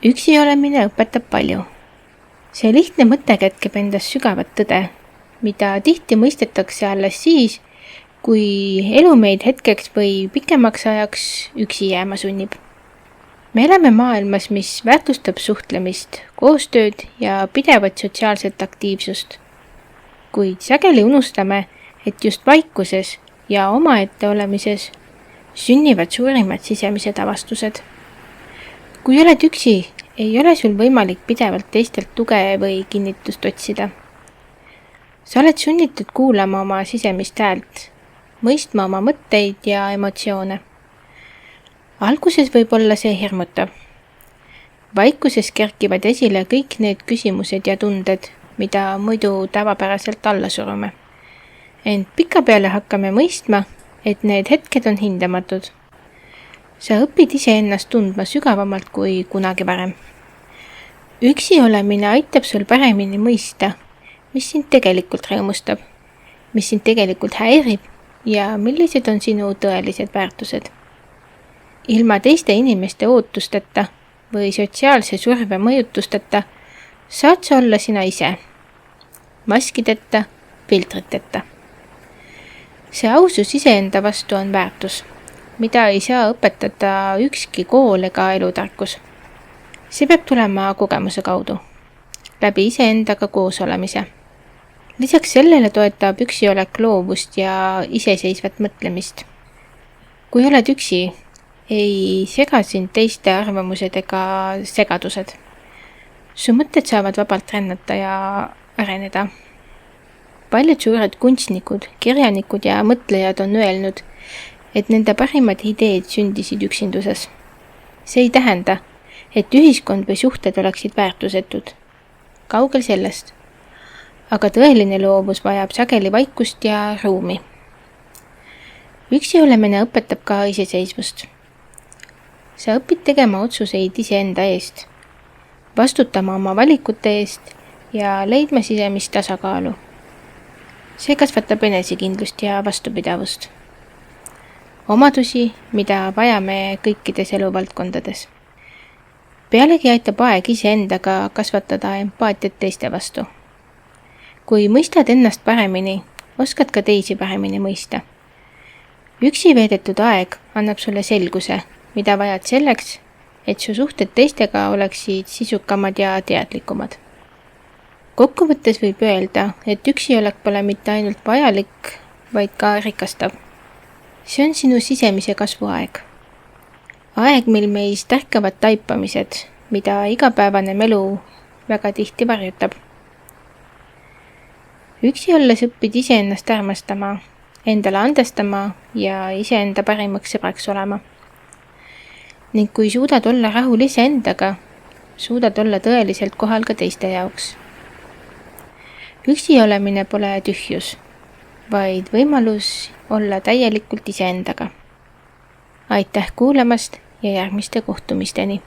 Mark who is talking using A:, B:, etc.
A: Üksi olemine õpetab palju. See lihtne mõte kätkeb endas sügavat tõde, mida tihti mõistetakse alles siis, kui elu meid hetkeks või pikemaks ajaks üksi jääma sunnib. Me elame maailmas, mis väärtustab suhtlemist, koostööd ja pidevat sotsiaalset aktiivsust. Kuid sageli unustame, et just vaikuses ja omaette olemises sünnivad suurimad sisemised avastused. Kui oled üksi, ei ole sul võimalik pidevalt teistelt tuge või kinnitust otsida. Sa oled sunnitud kuulama oma sisemist häält, mõistma oma mõtteid ja emotsioone. Alguses võib olla see hirmutav. Vaikuses kerkivad esile kõik need küsimused ja tunded, mida muidu tavapäraselt alla surume. Ent pikapeale hakkame mõistma, et need hetked on hindamatud. Sa õpid iseennast tundma sügavamalt kui kunagi varem. Üksi olemine aitab sul paremini mõista, mis sind tegelikult rõõmustab, mis sind tegelikult häirib ja millised on sinu tõelised väärtused. Ilma teiste inimeste ootusteta või sotsiaalse surve mõjutusteta saad sa olla sina ise, maskideta, filtriteta. See ausus iseenda vastu on väärtus, mida ei saa õpetada ükski kool ega elutarkus. See peab tulema kogemuse kaudu, läbi iseendaga koos olemise. Lisaks sellele toetab üksiolek loovust ja iseseisvat mõtlemist. Kui oled üksi, ei sega sind teiste arvamused ega segadused. Su mõtted saavad vabalt rännata ja areneda. Paljud suured kunstnikud, kirjanikud ja mõtlejad on öelnud, et nende parimad ideed sündisid üksinduses. See ei tähenda, et ühiskond või suhted oleksid väärtusetud. Kaugel sellest. Aga tõeline loovus vajab sageli vaikust ja ruumi. Üksi olemine õpetab ka iseseisvust. Sa õpid tegema otsuseid iseenda eest, vastutama oma valikute eest ja leidma sisemist tasakaalu. See kasvatab enesekindlust ja vastupidavust. Omadusi, mida vajame kõikides eluvaldkondades. Pealegi aitab aeg iseendaga kasvatada empaatiat teiste vastu. Kui mõistad ennast paremini, oskad ka teisi paremini mõista. Üksi veedetud aeg annab sulle selguse, mida vajad selleks, et su suhted teistega oleksid sisukamad ja teadlikumad. Kokkuvõttes võib öelda, et üksiolek pole mitte ainult vajalik, vaid ka rikastav. See on sinu sisemise kasvu aeg. Aeg, mil meis tärkavad taipamised, mida igapäevane melu väga tihti varjutab. Üksi olles õpid iseennast armastama, endale andestama ja iseenda parimaks sõbraks olema. Ning kui suudad olla rahul iseendaga, suudad olla tõeliselt kohal ka teiste jaoks. Üksi olemine pole tühjus, vaid võimalus olla täielikult iseendaga. Aitäh kuulamast ja järgmiste kohtumisteni!